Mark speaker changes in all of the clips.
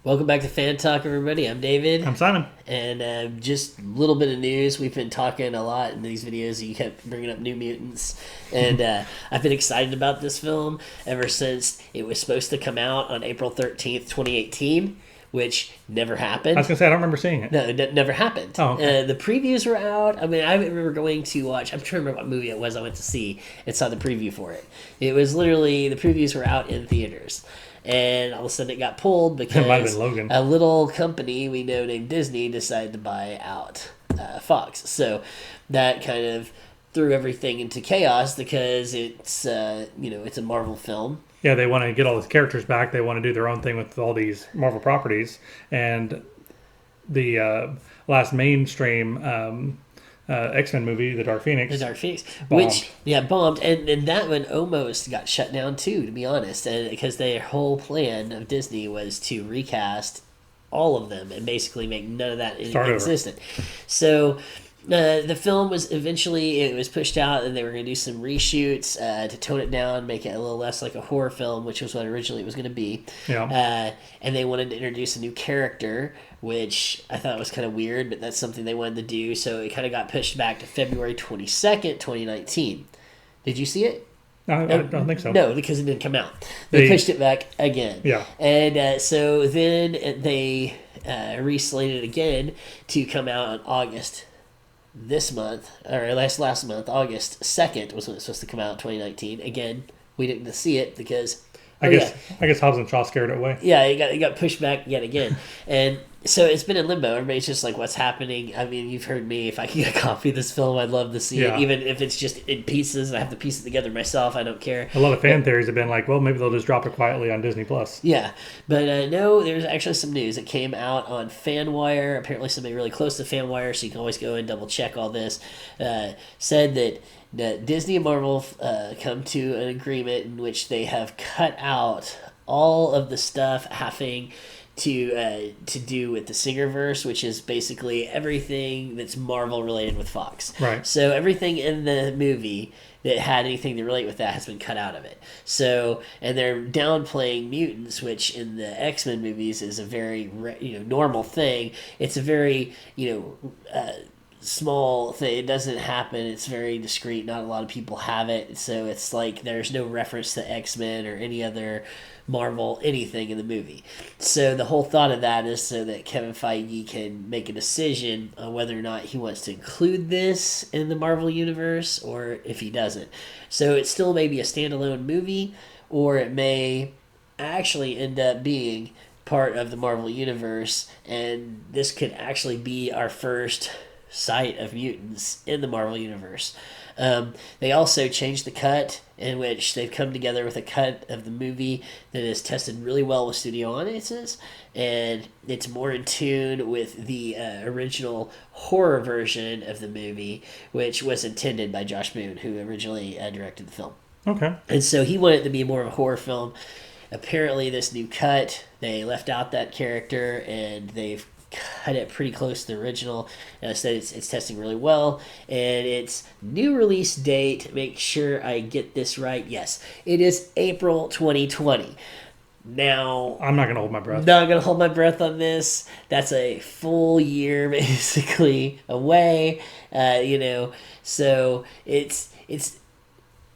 Speaker 1: Welcome back to Fan Talk, everybody. I'm David,
Speaker 2: I'm Simon.
Speaker 1: and just a little bit of news. We've been talking a lot in these videos. You kept bringing up New Mutants, and I've been excited about this film ever since it was supposed to come out on April 13th, 2018, which never
Speaker 2: I was
Speaker 1: happened.
Speaker 2: gonna say I don't remember seeing it.
Speaker 1: No, it never happened.
Speaker 2: Oh, okay.
Speaker 1: The previews were out. I mean, I remember going to watch. I'm trying to remember what movie it was I went to see and saw the preview for it. It was literally the previews were out in theaters, and all of a sudden it got pulled
Speaker 2: It might have
Speaker 1: because
Speaker 2: been Logan.
Speaker 1: a little company we know named Disney decided to buy out Fox. So that kind of threw everything into chaos because it's a Marvel film.
Speaker 2: Yeah, they want to get all these characters back. They want to do their own thing with all these Marvel properties, and the last mainstream X-Men movie, The Dark Phoenix,
Speaker 1: The Dark Phoenix,
Speaker 2: bombed.
Speaker 1: which bombed, and that one almost got shut down too, to be honest, and because their whole plan of Disney was to recast all of them and basically make none of that
Speaker 2: Start over.
Speaker 1: existent. So the film was eventually it was pushed out, and they were going to do some reshoots to tone it down, make it a little less like a horror film, which was what originally it was going to be.
Speaker 2: Yeah.
Speaker 1: And they wanted to introduce a new character, which I thought was kind of weird, but that's something they wanted to do. So it kind of got pushed back to February 22nd, 2019. Did you see it?
Speaker 2: I don't think so.
Speaker 1: No, because it didn't come out. They pushed it back again.
Speaker 2: Yeah.
Speaker 1: And so then they reslated it again to come out on August this month, or last month, August 2nd was when it was supposed to come out in 2019. Again, we didn't see it because
Speaker 2: I guess Hobbs and Shaw scared it away.
Speaker 1: yeah, it got pushed back yet again, and so it's been in limbo. Everybody's just like, "What's happening?" I mean, you've heard me. If I can get a copy of this film, I'd love to see
Speaker 2: Yeah.
Speaker 1: it, even if it's just in pieces and I have to piece it together myself. I don't care.
Speaker 2: A lot of fan theories have been like, well, maybe they'll just drop it quietly on Disney Plus.
Speaker 1: Yeah, but no, there's actually some news that came out on FanWire. Apparently, somebody really close to FanWire, so you can always go and double check all this. Said that Disney and Marvel come to an agreement in which they have cut out all of the stuff having to do with the Singerverse, which is basically everything that's Marvel related with Fox.
Speaker 2: Right.
Speaker 1: So everything in the movie that had anything to relate with that has been cut out of it. So, and they're downplaying mutants, which in the X-Men movies is a very normal thing. It's a very small thing. It doesn't happen. It's very discreet. Not a lot of people have it. So it's like there's no reference to X-Men or any other Marvel anything in the movie. So the whole thought of that is so that Kevin Feige can make a decision on whether or not he wants to include this in the Marvel universe or if he doesn't. So it still may be a standalone movie, or it may actually end up being part of the Marvel universe, and this could actually be our first sight of mutants in the Marvel universe. They also changed the cut, in which they've come together with a cut of the movie that is tested really well with studio audiences, and it's more in tune with the original horror version of the movie, which was intended by Josh Boone, who originally directed the film.
Speaker 2: Okay.
Speaker 1: And so he wanted it to be more of a horror film. Apparently, this new cut, they left out that character, and they've cut it pretty close to the original. Said it's testing really well, and its new release date, make sure I get this right, yes, it is April 2020. Now,
Speaker 2: I'm not gonna hold my breath.
Speaker 1: not gonna hold my breath on this. That's a full year basically away. So it's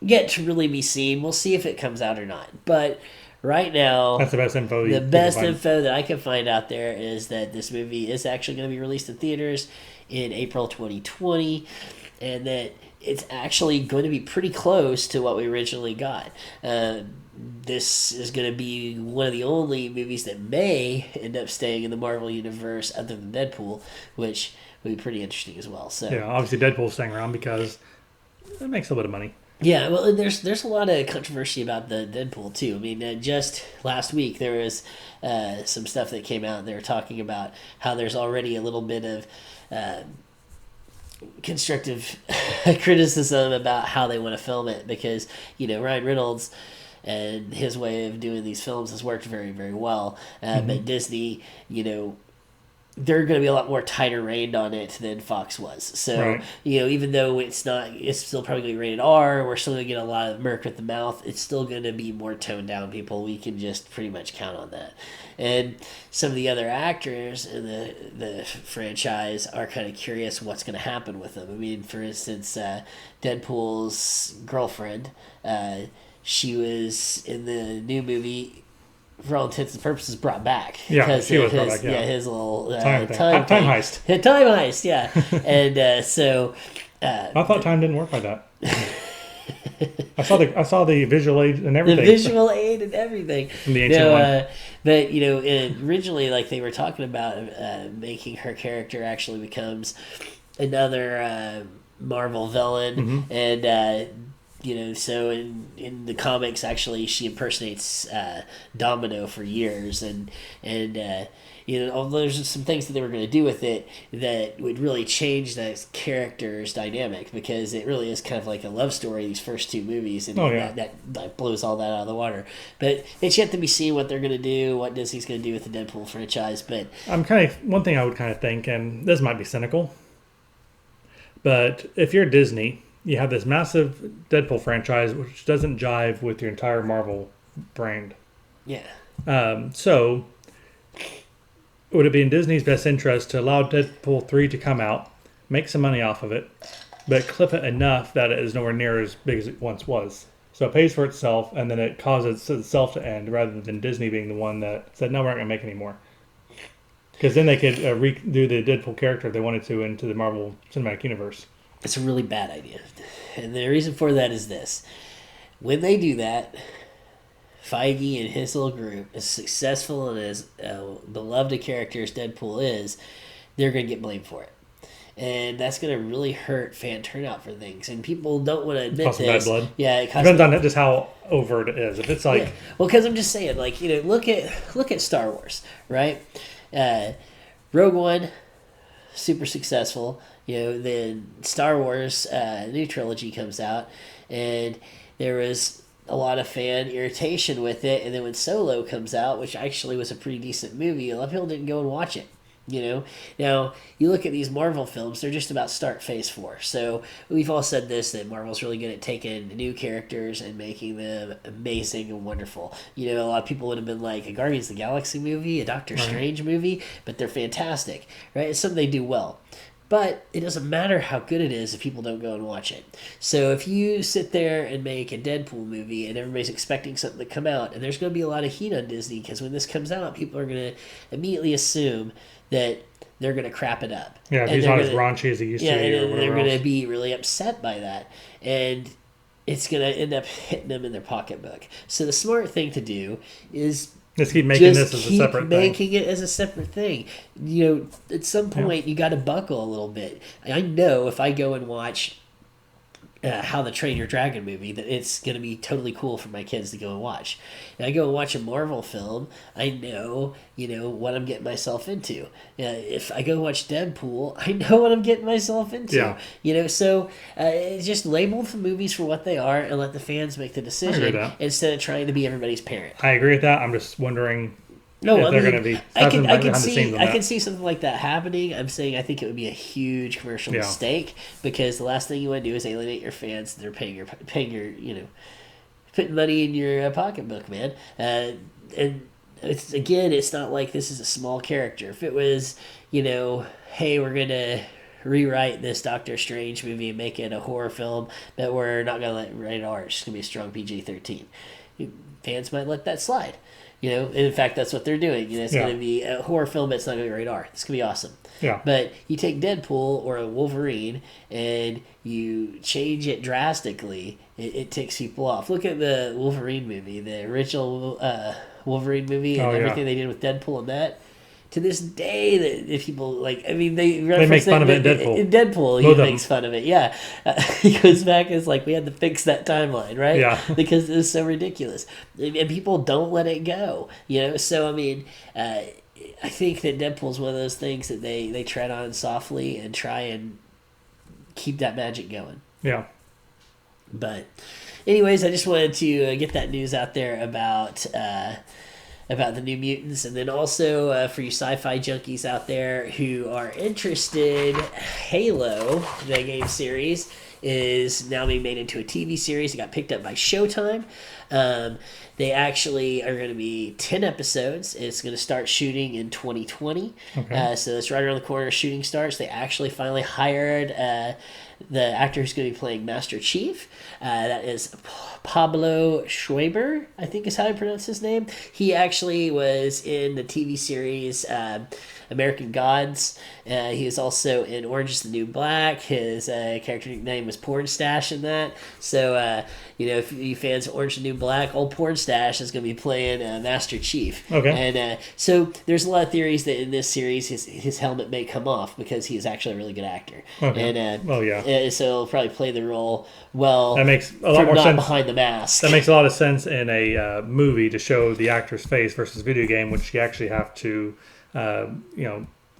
Speaker 1: yet to really be seen. We'll see if it comes out or not, but right now,
Speaker 2: That's the best info.
Speaker 1: the best info that I can find out there is that this movie is actually going to be released in theaters in April 2020, and that it's actually going to be pretty close to what we originally got. This is going to be one of the only movies that may end up staying in the Marvel universe other than Deadpool, which would be pretty interesting as well. So
Speaker 2: Yeah, obviously Deadpool's staying around because it makes a little bit of money.
Speaker 1: yeah, well, there's a lot of controversy about the Deadpool too. I mean, just last week there was some stuff that came out, and they were talking about how there's already a little bit of constructive criticism about how they want to film it, because Ryan Reynolds and his way of doing these films has worked very, very well, but Disney, they're going to be a lot more tighter reined on it than Fox was. So,
Speaker 2: Right.
Speaker 1: Even though it's still probably going to be rated R, we're still going to get a lot of murk with the mouth, it's still going to be more toned down people. We can just pretty much count on that. And some of the other actors in the franchise are kind of curious what's going to happen with them. I mean, for instance, Deadpool's girlfriend, she was in the new movie, for all intents and purposes, brought back.
Speaker 2: Yeah, she was brought back, yeah.
Speaker 1: His little
Speaker 2: Time heist.
Speaker 1: Time heist, yeah. And so...
Speaker 2: I thought time didn't work like that. I saw the visual aid and
Speaker 1: the
Speaker 2: everything.
Speaker 1: visual aid and everything.
Speaker 2: From the ancient one.
Speaker 1: But, originally, like, they were talking about making her character actually becomes another Marvel villain.
Speaker 2: Mm-hmm.
Speaker 1: And... so in the comics, actually, she impersonates Domino for years, and although there's some things that they were going to do with it that would really change that character's dynamic, because it really is kind of like a love story, these first two movies, and that blows all that out of the water. But it's yet to be seen what they're going to do, what Disney's going to do with the Deadpool franchise. But
Speaker 2: one thing I would kind of think, and this might be cynical, but if you're Disney, you have this massive Deadpool franchise which doesn't jive with your entire Marvel brand.
Speaker 1: Yeah.
Speaker 2: So, would it be in Disney's best interest to allow Deadpool 3 to come out, make some money off of it, but clip it enough that it is nowhere near as big as it once was? So it pays for itself, and then it causes itself to end, rather than Disney being the one that said, no, we're not going to make any more. Because then they could redo the Deadpool character if they wanted to into the Marvel Cinematic Universe.
Speaker 1: It's a really bad idea. And the reason for that is this. When they do that, Feige and his little group, as successful and as beloved a character as Deadpool is, they're going to get blamed for it. And that's going to really hurt fan turnout for things. And people don't want to admit
Speaker 2: Cost
Speaker 1: this.
Speaker 2: Bad blood.
Speaker 1: Yeah, it
Speaker 2: depends on just how overt it is. If it's like...
Speaker 1: Yeah. Well, because I'm just saying, like, look at Star Wars, right? Rogue One, super successful. Then Star Wars new trilogy comes out, and there was a lot of fan irritation with it. And then when Solo comes out, which actually was a pretty decent movie, a lot of people didn't go and watch it. Now you look at these Marvel films; they're just about start Phase 4. So we've all said this, that Marvel's really good at taking new characters and making them amazing and wonderful. A lot of people would have been like a Guardians of the Galaxy movie, a Doctor Strange movie, but they're fantastic, right? It's something they do well. But it doesn't matter how good it is if people don't go and watch it. So if you sit there and make a Deadpool movie and everybody's expecting something to come out, and there's going to be a lot of heat on Disney, because when this comes out, people are going to immediately assume that they're going to crap it up.
Speaker 2: Yeah, he's not as raunchy as he used to be.
Speaker 1: Yeah, and they're going to be really upset by that. And it's going to end up hitting them in their pocketbook. So the smart thing to do is...
Speaker 2: Just keep making this as a separate thing.
Speaker 1: Making it as a separate thing. At some point, you got to buckle a little bit. I know if I go and watch How to Train Your Dragon movie, that it's going to be totally cool for my kids to go and watch. And I go and watch a Marvel film, I know, what I'm getting myself into. If I go watch Deadpool, I know what I'm getting myself into.
Speaker 2: Yeah.
Speaker 1: So just label the movies for what they are and let the fans make the decision instead of trying to be everybody's parent.
Speaker 2: I agree with that. I'm just wondering... No, they're going to be.
Speaker 1: I can see something like that happening. I'm saying I think it would be a huge commercial mistake, because the last thing you want to do is alienate your fans. They're paying your putting money in your pocketbook, man. And it's not like this is a small character. If it was, hey, we're gonna rewrite this Doctor Strange movie and make it a horror film, but we're not gonna let rated R. It's just gonna be a strong PG-13. Fans might let that slide. And in fact, that's what they're doing. It's going to be a horror film, but it's not going to be rated R. It's going to be awesome.
Speaker 2: Yeah.
Speaker 1: But you take Deadpool or a Wolverine and you change it drastically, it takes people off. Look at the Wolverine movie, the original Wolverine movie, and everything they did with Deadpool and that. To this day, that if people they
Speaker 2: make fun of it in Deadpool.
Speaker 1: In Deadpool, he makes fun of it. Yeah, he goes back and it's like, we had to fix that timeline, right?
Speaker 2: Yeah,
Speaker 1: because it was so ridiculous, and people don't let it go. So I think that Deadpool's one of those things that they tread on softly and try and keep that magic going.
Speaker 2: Yeah.
Speaker 1: But, anyways, I just wanted to get that news out there about about the New Mutants. And then also for you sci-fi junkies out there who are interested, Halo, the game series, is now being made into a TV series. It got picked up by Showtime. They actually are going to be 10 episodes. It's going to start shooting in 2020.
Speaker 2: Okay.
Speaker 1: So that's right around the corner. Shooting starts. They actually finally hired the actor who's going to be playing Master Chief. That is Pablo Schreiber, I think is how I pronounce his name. He actually was in the TV series American Gods. He was also in Orange is the New Black. His character name was Porn Stash in that. So, if you fans of Orange is the New Black, old Porn Stash is going to be playing Master Chief.
Speaker 2: Okay.
Speaker 1: And so there's a lot of theories that in this series his helmet may come off because he is actually a really good actor.
Speaker 2: Okay.
Speaker 1: And so he'll probably play the role well.
Speaker 2: That makes a lot more
Speaker 1: not
Speaker 2: sense
Speaker 1: behind the mask.
Speaker 2: That makes a lot of sense in a movie to show the actor's face versus video game, which you actually have to,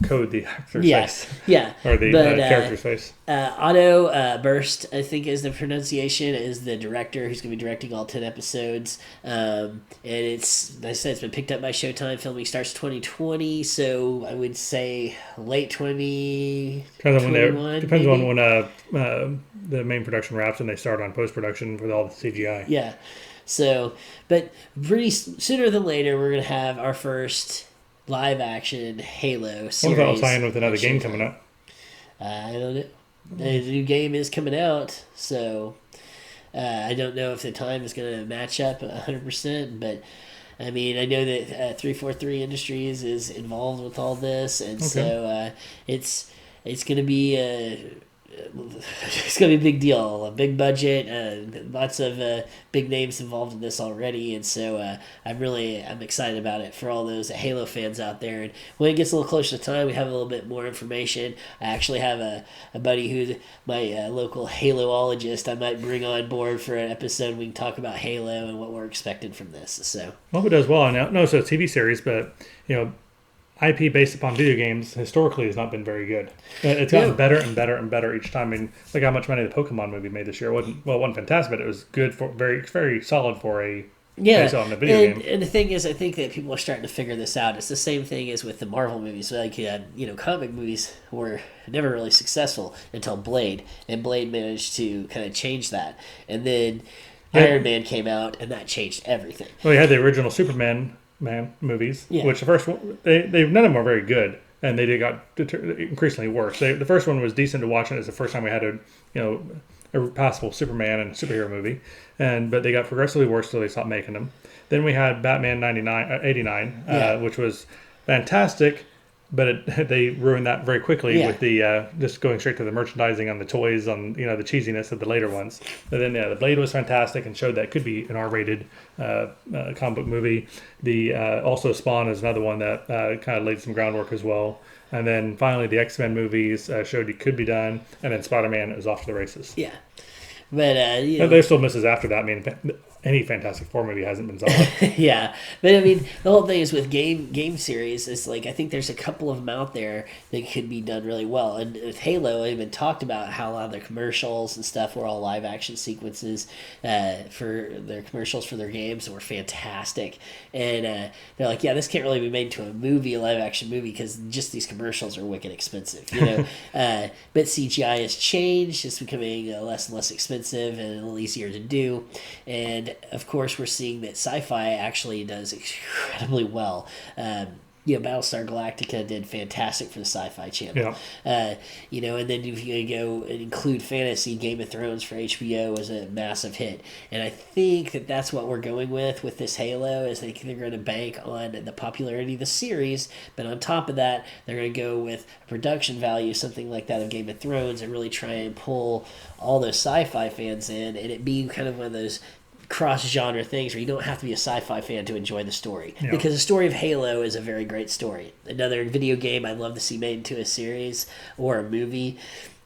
Speaker 2: code the actor's face.
Speaker 1: Yeah.
Speaker 2: Or the character's face.
Speaker 1: Otto Burst, I think is the pronunciation, is the director who's going to be directing all 10 episodes. And it's, like I said, it's been picked up by Showtime. Filming starts 2020, so I would say late 2021.
Speaker 2: Depends on when the main production wraps and they start on post-production with all the CGI.
Speaker 1: Yeah. So, but pretty sooner than later, we're going to have our first live action Halo series.
Speaker 2: What if I was tying with another game coming up?
Speaker 1: I don't know. The new game is coming out, so I don't know if the time is going to match up 100%, but I mean, I know that 343 Industries is involved with all this, and so it's going to be it's going to be a big deal, a big budget, lots of big names involved in this already, and so I'm excited about it for all those Halo fans out there. And when it gets a little closer to time, we have a little bit more information. I actually have a buddy who's my local Haloologist. I might bring on board for an episode. We can talk about Halo and what we're expecting from this. So,
Speaker 2: I hope it does well. Now, no, it's a TV series, but IP based upon video games historically has not been very good. It's gotten better and better and better each time. I mean, look how much money the Pokemon movie made this year. It wasn't fantastic, but it was good for very solid for a based on the video game.
Speaker 1: And the thing is, I think that people are starting to figure this out. It's the same thing as with the Marvel movies. Like, comic movies were never really successful until Blade, and Blade managed to kind of change that. And then Iron Man came out, and that changed everything.
Speaker 2: Well, you had the original Superman movies, which the first one, none of them were very good, and they got increasingly worse. The first one was decent to watch, and it's the first time we had a passable Superman and superhero movie, but they got progressively worse till they stopped making them. Then we had Batman 89, which was fantastic, but they ruined that very quickly with the just going straight to the merchandising on the toys, on the cheesiness of the later ones. But then the Blade was fantastic and showed that it could be an R-rated comic book movie. The also Spawn is another one that kind of laid some groundwork as well. And then finally the X-Men movies showed it could be done, and then Spider-Man is off to the races.
Speaker 1: Yeah, but
Speaker 2: there's still misses after that. I mean, any Fantastic Four movie hasn't been solid.
Speaker 1: Yeah, but I mean, the whole thing is with game series. It's like I think there's a couple of them out there that could be done really well. And with Halo, I even talked about how a lot of their commercials and stuff were all live action sequences for their commercials for their games were fantastic. And they're like, this can't really be made into a live action movie, because just these commercials are wicked expensive, But CGI has changed; it's becoming less and less expensive and a little easier to do, and of course, we're seeing that sci-fi actually does incredibly well. Battlestar Galactica did fantastic for the Sci-Fi Channel. Yeah. And then if you go and include fantasy, Game of Thrones for HBO was a massive hit. And I think that that's what we're going with this Halo, is they're going to bank on the popularity of the series, but on top of that, they're going to go with a production value, something like that of Game of Thrones, and really try and pull all those sci-fi fans in, and it be kind of one of those cross-genre things where you don't have to be a sci-fi fan to enjoy the story. Yeah. Because the story of Halo is a very great story. Another video game I'd love to see made into a series or a movie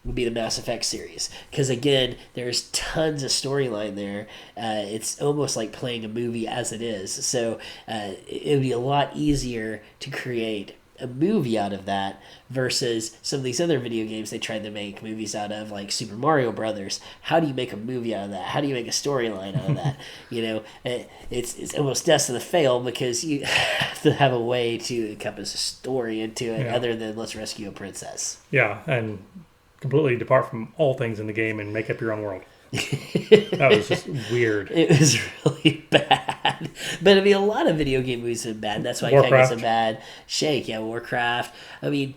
Speaker 1: would be the Mass Effect series. Because, again, there's tons of storyline there. It's almost like playing a movie as it is. So it would be a lot easier to create a movie out of that versus some of these other video games they tried to make movies out of, like Super Mario Brothers. How do you make a movie out of that? How do you make a storyline out of that? It's almost destined to fail because you have to have a way to encompass a story into it other than let's rescue a princess.
Speaker 2: Yeah, and completely depart from all things in the game and make up your own world. That was just weird.
Speaker 1: It was really bad. But I mean, a lot of video game movies have been bad. That's why
Speaker 2: Warcraft.
Speaker 1: Keg was a bad shake. Yeah, Warcraft. I mean,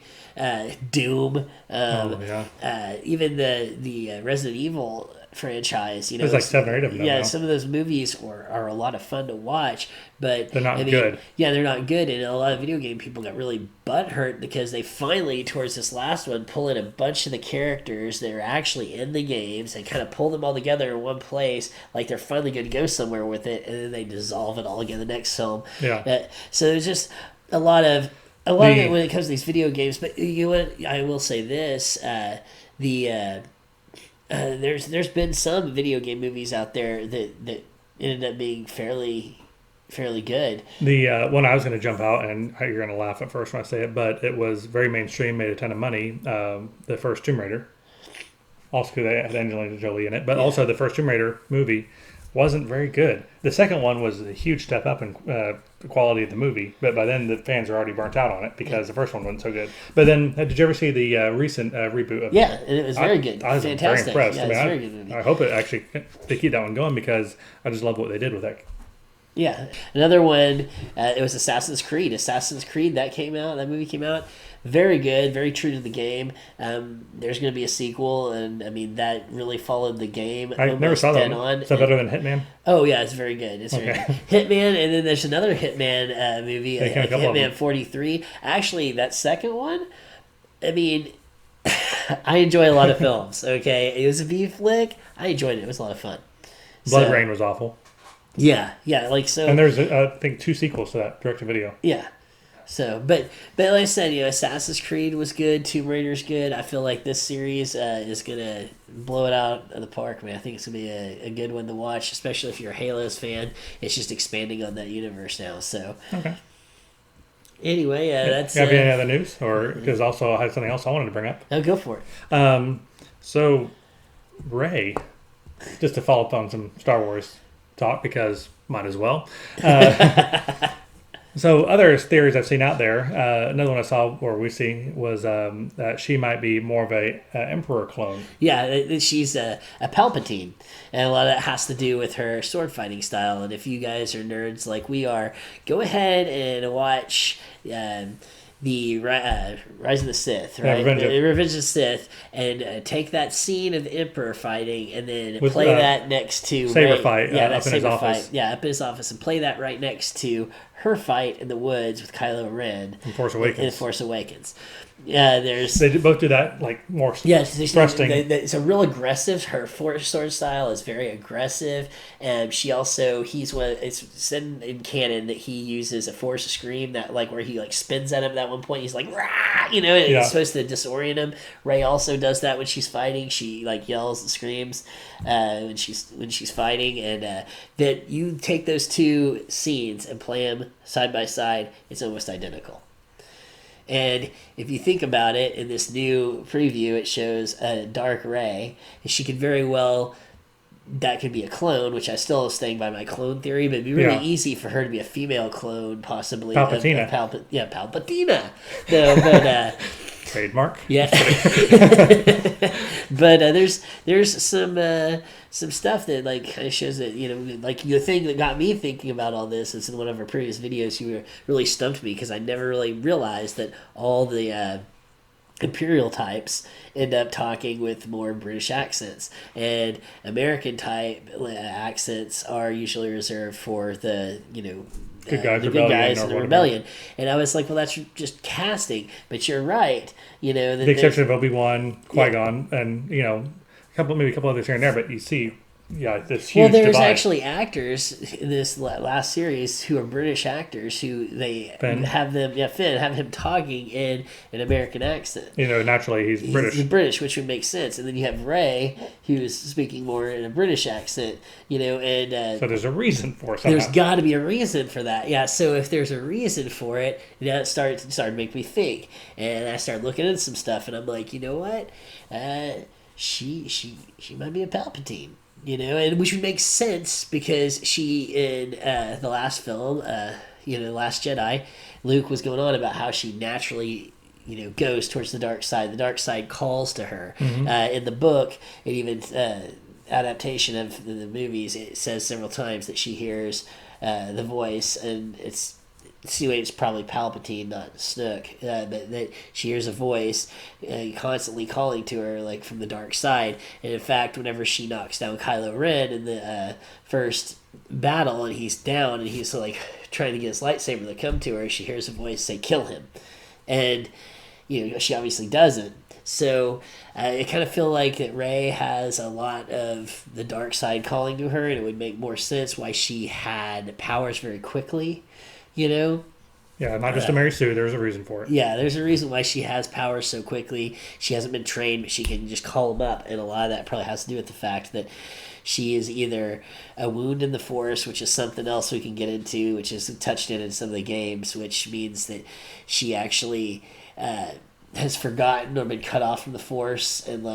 Speaker 1: Doom. Even the Resident Evil franchise.
Speaker 2: There's like 7 or 8 of them.
Speaker 1: Yeah,
Speaker 2: now.
Speaker 1: some of those movies are a lot of fun to watch, but
Speaker 2: they're not good.
Speaker 1: Yeah, they're not good, and a lot of video game people got really butthurt because they finally, towards this last one, pull in a bunch of the characters that are actually in the games and kind of pull them all together in one place, like they're finally going to go somewhere with it, and then they dissolve it all again the next film.
Speaker 2: Yeah.
Speaker 1: So there's just a lot of it when it comes to these video games. But you know what? I will say this: there's been some video game movies out there that ended up being fairly good.
Speaker 2: The one I was going to jump out, and you're going to laugh at first when I say it, but it was very mainstream, made a ton of money. The first Tomb Raider, also because they had Angelina Jolie in it, but also the first Tomb Raider movie wasn't very good. The second one was a huge step up in the quality of the movie, but by then the fans are already burnt out on it because the first one wasn't so good. But then, did you ever see the recent reboot of?
Speaker 1: Yeah, and it was very good.
Speaker 2: I was
Speaker 1: Fantastic.
Speaker 2: very impressed.
Speaker 1: Yeah, it's a very good movie.
Speaker 2: I hope it actually they keep that one going because I just love what they did with that.
Speaker 1: Yeah, another one. It was Assassin's Creed. That movie came out. Very good, very true to the game. There's going to be a sequel, and I mean that really followed the game.
Speaker 2: I never saw that one. Is that better than Hitman?
Speaker 1: Oh yeah, it's very good. It's very good. Hitman, and then there's another Hitman movie, Hitman 43. Actually, that second one, I mean, I enjoy a lot of films. Okay, it was a B flick. I enjoyed it. It was a lot of fun.
Speaker 2: Blood Rain was awful.
Speaker 1: Yeah, like so.
Speaker 2: And there's I think 2 sequels to that direct to video.
Speaker 1: Yeah. So, but like I said, Assassin's Creed was good. Tomb Raider's good. I feel like this series is gonna blow it out of the park, man. I think it's gonna be a good one to watch, especially if you're a Halo's fan. It's just expanding on that universe now. So,
Speaker 2: okay.
Speaker 1: Anyway, that's.
Speaker 2: Have you any other news, or because also I had something else I wanted to bring up?
Speaker 1: Oh, go for it.
Speaker 2: So Rey, just to follow up on some Star Wars talk because might as well. So other theories I've seen out there, another one I saw or we see was that she might be more of a Emperor clone.
Speaker 1: Yeah, she's a Palpatine, and a lot of that has to do with her sword fighting style. And if you guys are nerds like we are, go ahead and watch the Rise of the Sith, right? Revenge of the Sith, and take that scene of the Emperor fighting, and then play that next to
Speaker 2: saber fight.
Speaker 1: That
Speaker 2: saber
Speaker 1: fight. Yeah, up in his office, and play that right next to her fight in the woods with Kylo Ren
Speaker 2: in Force Awakens.
Speaker 1: They
Speaker 2: both do that like more thrusting.
Speaker 1: It's a real aggressive. Her sword style is very aggressive, and it's said in canon that he uses a Force scream that like where he like spins at him at one point. He's like rah, it's supposed to disorient him. Rey also does that when she's fighting. She like yells and screams when she's fighting, and that you take those two scenes and play them side by side, it's almost identical. And if you think about it, in this new preview, it shows a dark Rey. She could very well, that could be a clone, which I still staying by my clone theory, but it'd be really easy for her to be a female clone, possibly.
Speaker 2: Palpatina.
Speaker 1: Palpatina. No, but
Speaker 2: trademark.
Speaker 1: Yeah. But there's some stuff that like kind of shows that like the thing that got me thinking about all this is in one of our previous videos you really stumped me because I never really realized that all the Imperial types end up talking with more British accents, and American type accents are usually reserved for the
Speaker 2: good
Speaker 1: guys in the rebellion. And I was like, well, that's just casting. But you're right.
Speaker 2: The exception of Obi-Wan, Qui-Gon, and maybe a couple others here and there. But you see this huge
Speaker 1: Well, there's
Speaker 2: divide.
Speaker 1: actually actors in this last series who are British actors who they
Speaker 2: Finn.
Speaker 1: have them, Finn, have him talking in an American accent.
Speaker 2: Naturally he's British.
Speaker 1: He's British, which would make sense. And then you have Ray, who's speaking more in a British accent, and
Speaker 2: So there's a reason for it somehow.
Speaker 1: there's got to be a reason for that. Yeah, so if there's a reason for it, it started to make me think. And I started looking into some stuff, and I'm like, you know what? She might be a Palpatine. And which would make sense because she in the last film, Last Jedi, Luke was going on about how she naturally, goes towards the dark side. The dark side calls to her. In the book, and even adaptation of the movies, it says several times that she hears the voice, and it's probably Palpatine, not Snook, but that she hears a voice constantly calling to her, like from the dark side. And in fact, whenever she knocks down Kylo Ren in the first battle, and he's down, and he's like trying to get his lightsaber to come to her, she hears a voice say, "Kill him," and she obviously doesn't. So I kind of feel like that Rey has a lot of the dark side calling to her, and it would make more sense why she had powers very quickly. Yeah,
Speaker 2: not just to Mary Sue. There's a reason for it.
Speaker 1: Yeah, there's a reason why she has powers so quickly. She hasn't been trained, but she can just call them up. And a lot of that probably has to do with the fact that she is either a wound in the Force, which is something else we can get into, which is touched in some of the games, which means that she actually has forgotten or been cut off from the Force and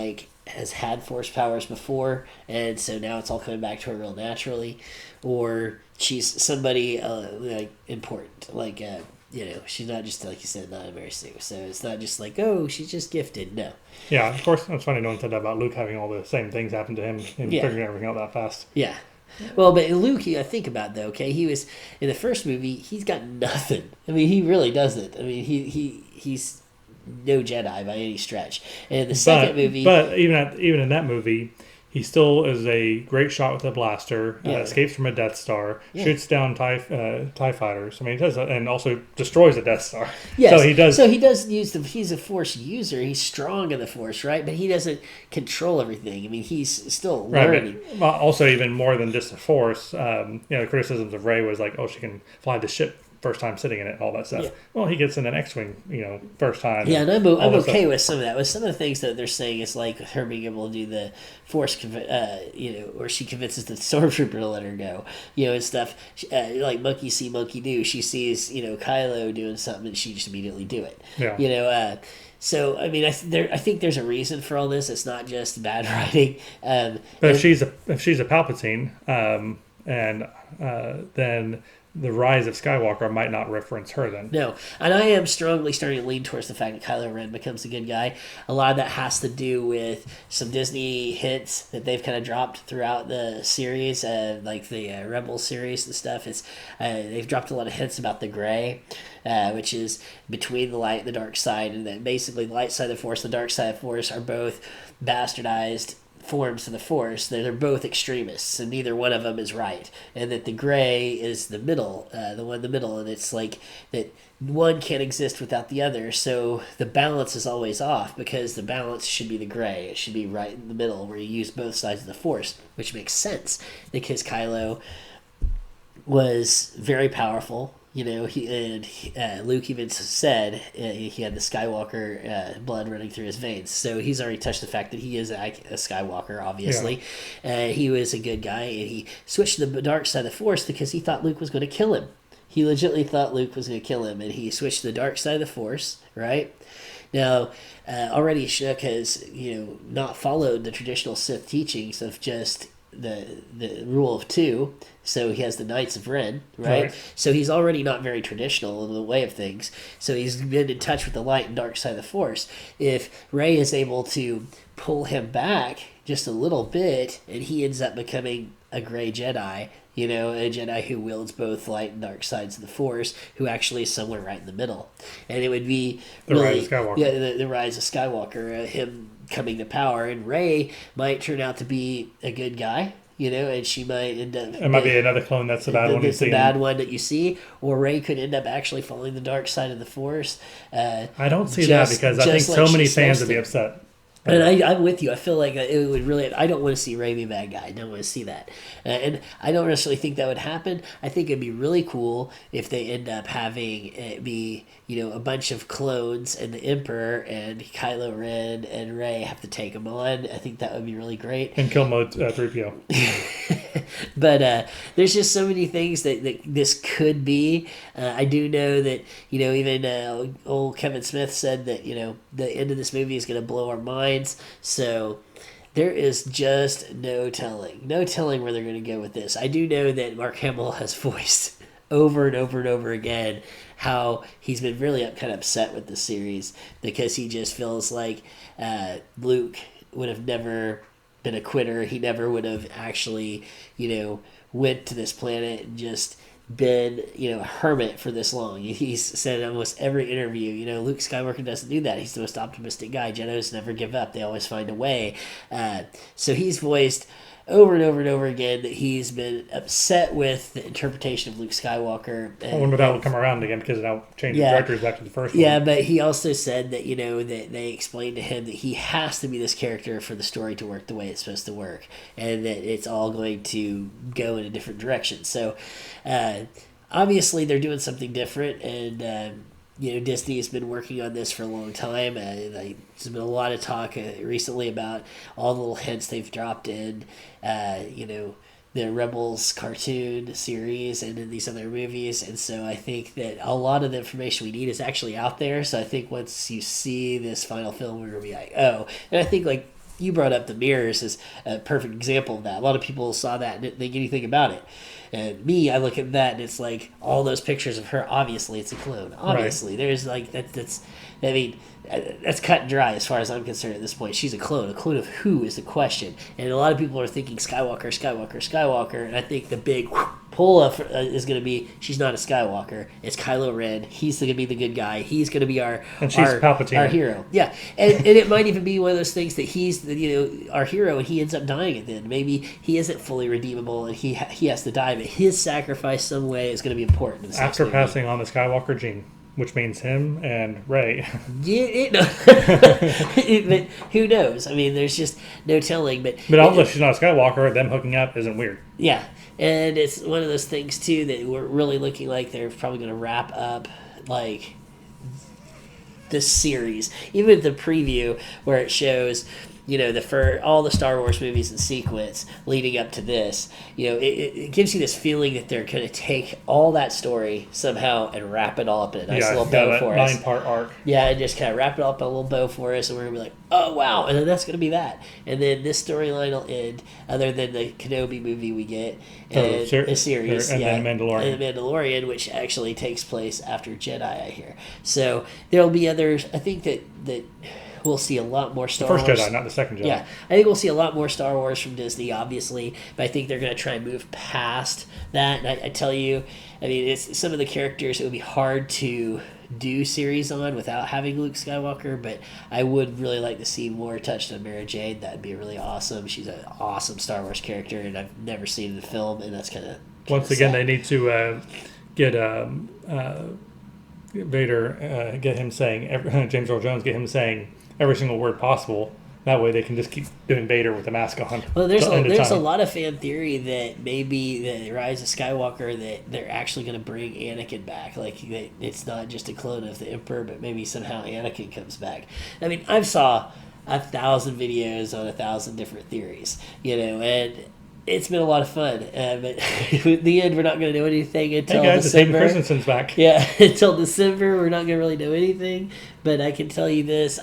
Speaker 1: has had Force powers before, and so now it's all coming back to her real naturally. Or she's somebody important, she's not just, like you said, not a Mary Sue. So it's not just like, oh, she's just gifted. No.
Speaker 2: Yeah, of course. It's funny no one said that about Luke having all the same things happen to him and figuring everything out that fast.
Speaker 1: Yeah. Well, but Luke, I think about though. Okay, he was in the first movie. He's got nothing. I mean, he really doesn't. I mean, he's no Jedi by any stretch. And in the second movie,
Speaker 2: but even in that movie, he still is a great shot with a blaster. Escapes from a Death Star, shoots down TIE fighters. I mean, he does that, and also destroys a Death Star.
Speaker 1: Yes.
Speaker 2: So he does.
Speaker 1: So he does use he's a Force user. He's strong in the Force, right? But he doesn't control everything. I mean, he's still learning.
Speaker 2: Right, but also, even more than just the Force, the criticisms of Rey was like, oh, she can fly the ship first time sitting in it, all that stuff. Yeah. Well, he gets in an X-wing, first time.
Speaker 1: Yeah, and I'm okay with some of that. With some of the things that they're saying, is like her being able to do the Force, or she convinces the stormtrooper to let her go, and stuff. Like monkey see, monkey do. She sees, Kylo doing something, and she just immediately do it.
Speaker 2: Yeah.
Speaker 1: So I mean, I think there's a reason for all this. It's not just bad writing.
Speaker 2: But if she's a Palpatine, then the rise of Skywalker might not reference her then.
Speaker 1: No, and I am strongly starting to lean towards the fact that Kylo Ren becomes a good guy. A lot of that has to do with some Disney hints that they've kind of dropped throughout the series, like the Rebel series and stuff. They've dropped a lot of hints about the gray, which is between the light and the dark side, and that basically the light side of the Force, the dark side of the Force are both bastardized forms of the Force. They're both extremists, and neither one of them is right, and that the gray is the middle, the one in the middle, and it's like that one can't exist without the other, so the balance is always off, because the balance should be the gray. It should be right in the middle, where you use both sides of the Force, which makes sense, because Kylo was very powerful. Luke even said he had the Skywalker blood running through his veins. So he's already touched the fact that he is a Skywalker, obviously. Yeah. He was a good guy, and he switched to the dark side of the Force because he thought Luke was going to kill him. He legitimately thought Luke was going to kill him, and he switched to the dark side of the Force, right? Now, already Snook has, not followed the traditional Sith teachings of just the rule of two. So he has the Knights of Ren, right? So he's already not very traditional in the way of things. So he's been in touch with the light and dark side of the Force. If Rey is able to pull him back just a little bit, and he ends up becoming a gray Jedi, a Jedi who wields both light and dark sides of the Force, who actually is somewhere right in the middle. And it would be
Speaker 2: the rise of Skywalker.
Speaker 1: Yeah, the rise of Skywalker, him coming to power, and Rey might turn out to be a good guy. And she might end up...
Speaker 2: It might be another clone that's the bad one you see.
Speaker 1: The bad one that you see. Or Rey could end up actually following the dark side of the Force.
Speaker 2: I don't see that, because I think so many fans would be upset.
Speaker 1: And I'm with you. I feel like it would really. I don't want to see Rey be a bad guy. I don't want to see that, and I don't necessarily think that would happen. I think it'd be really cool if they end up having it be a bunch of clones and the Emperor and Kylo Ren and Rey have to take them on. I think that would be really great.
Speaker 2: And kill mode 3PO.
Speaker 1: But there's just so many things that this could be. I do know that even old Kevin Smith said that the end of this movie is going to blow our minds. So there is just no telling where they're going to go with this. I do know that Mark Hamill has voiced over and over and over again how he's been really kind of upset with the series because he just feels like Luke would have never been a quitter. He never would have actually went to this planet and just been a hermit for this long. He's said in almost every interview, Luke Skywalker doesn't do that. He's the most optimistic guy. Jedis never give up. They always find a way. So he's voiced over and over and over again that he's been upset with the interpretation of Luke Skywalker.
Speaker 2: I wonder if that will come around again because now changing directors back to the first one.
Speaker 1: Yeah, but he also said that that they explained to him that he has to be this character for the story to work the way it's supposed to work, and that it's all going to go in a different direction. So obviously they're doing something different, and Disney has been working on this for a long time. There's been a lot of talk recently about all the little hints they've dropped in, the Rebels cartoon series and in these other movies. And so I think that a lot of the information we need is actually out there. So I think once you see this final film, we're going to be like, oh. And I think, like, you brought up the mirrors as a perfect example of that. A lot of people saw that and didn't think anything about it. And me, I look at that and it's like all those pictures of her. Obviously, it's a clone. Obviously, right. There's like that's cut and dry as far as I'm concerned at this point. She's a clone. A clone of who is the question. And a lot of people are thinking Skywalker. And I think the big pull is going to be she's not a Skywalker. It's Kylo Ren. He's going to be the good guy. He's going to be our
Speaker 2: Palpatine.
Speaker 1: Our hero. Yeah, and it might even be one of those things that he's our hero and he ends up dying at the end. Maybe he isn't fully redeemable and he has to die, but his sacrifice some way is going to be important. In
Speaker 2: After passing on the Skywalker gene. Which means him and Rey.
Speaker 1: Yeah, but who knows? I mean, there's just no telling. But
Speaker 2: although she's not a Skywalker, them hooking up isn't weird.
Speaker 1: Yeah, and it's one of those things, too, that we're really looking like they're probably going to wrap up, like, this series. Even the preview where it shows all the Star Wars movies in sequence leading up to this, it gives you this feeling that they're going to take all that story somehow and wrap it all up in a nice little bow for us.
Speaker 2: 9-part arc.
Speaker 1: Yeah, and just kind of wrap it up in a little bow for us, and we're going to be like, oh, wow, and then that's going to be that. And then this storyline will end, other than the Kenobi movie we get, and a series.
Speaker 2: And then Mandalorian.
Speaker 1: And Mandalorian, which actually takes place after Jedi, I hear. So there'll be others. I think that we'll see a lot more Star Wars.
Speaker 2: The first Jedi, not the second Jedi.
Speaker 1: Yeah, I think we'll see a lot more Star Wars from Disney, obviously, but I think they're going to try and move past that. And I tell you, I mean, it's some of the characters it would be hard to do series on without having Luke Skywalker, but I would really like to see more touched on Mara Jade. That'd be really awesome. She's an awesome Star Wars character, and I've never seen in the film, and that's kind of
Speaker 2: once again, they need to get Vader, get him saying, James Earl Jones, get him saying every single word possible. That way they can just keep doing Vader with the mask on.
Speaker 1: Well, there's a lot of fan theory that maybe the Rise of Skywalker, that they're actually going to bring Anakin back. Like, it's not just a clone of the Emperor, but maybe somehow Anakin comes back. I mean, I've saw 1,000 videos on 1,000 different theories, and it's been a lot of fun. But in the end, we're not going to know anything until December.
Speaker 2: Hayden Christensen's back.
Speaker 1: Yeah, until December, we're not going to really know anything. But I can tell you this,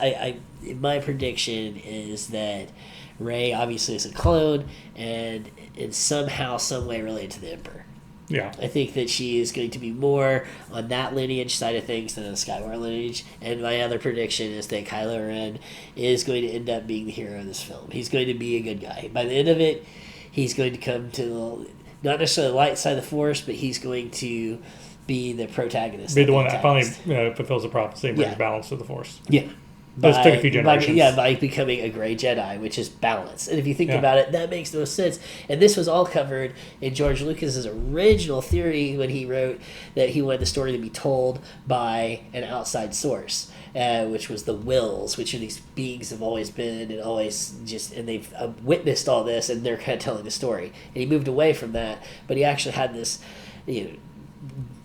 Speaker 1: my prediction is that Rey obviously is a clone and is somehow, some way related to the Emperor.
Speaker 2: Yeah.
Speaker 1: I think that she is going to be more on that lineage side of things than on the Skywalker lineage. And my other prediction is that Kylo Ren is going to end up being the hero of this film. He's going to be a good guy. By the end of it, he's going to come to not necessarily the light side of the Force, but he's going to be the protagonist.
Speaker 2: Be the one that finally fulfills the prophecy and brings balance to the Force.
Speaker 1: Yeah.
Speaker 2: Those took a few generations.
Speaker 1: by becoming a gray Jedi, which is balance. And if you think
Speaker 2: Yeah.
Speaker 1: about it, that makes no sense. And this was all covered in George Lucas's original theory when he wrote that he wanted the story to be told by an outside source, which was the Wills, which are these beings have always been and always and they've witnessed all this, and they're kind of telling the story. And he moved away from that, but he actually had this,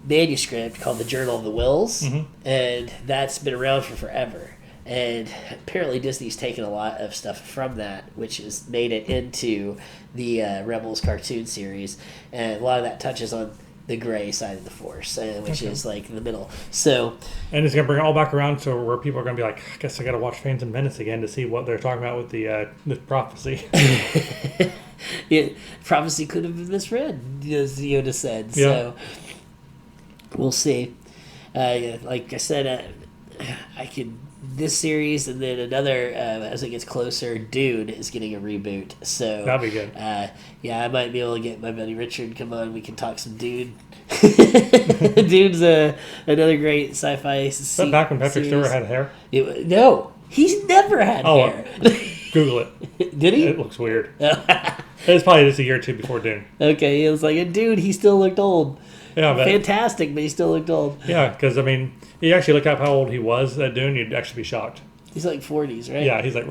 Speaker 1: manuscript called the Journal of the Wills, and that's been around for forever. And apparently Disney's taken a lot of stuff from that, which has made it into the Rebels cartoon series. And a lot of that touches on the gray side of the Force, which is like in the middle. So,
Speaker 2: and it's going to bring it all back around to where people are going to be like, I guess I got to watch Phantom Menace again to see what they're talking about with the prophecy.
Speaker 1: Prophecy could have been misread, as Yoda said. So, we'll see. Like I said, I could... This series and then another as it gets closer, Dune is getting a reboot, so
Speaker 2: that'd be good.
Speaker 1: I might be able to get my buddy Richard come on. We can talk some Dune. Dune's another great sci-fi. Is that
Speaker 2: back when Patrick Stewart had hair?
Speaker 1: No, he's never had hair.
Speaker 2: Google it.
Speaker 1: Did he?
Speaker 2: It looks weird. It's probably just a year or two before Dune.
Speaker 1: Okay, it was like in Dune he still looked old.
Speaker 2: Yeah,
Speaker 1: fantastic, but he still looked old.
Speaker 2: Yeah, because I mean, you actually look up how old he was at Dune, you'd actually be shocked.
Speaker 1: He's like 40s, right?
Speaker 2: Yeah, he's like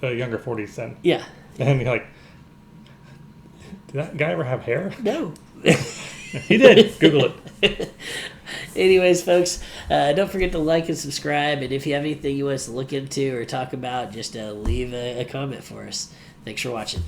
Speaker 2: younger 40s then.
Speaker 1: Yeah.
Speaker 2: And you're like, did that guy ever have hair?
Speaker 1: No.
Speaker 2: He did. Google it.
Speaker 1: Anyways, folks, don't forget to like and subscribe. And if you have anything you want us to look into or talk about, just leave a comment for us. Thanks for watching.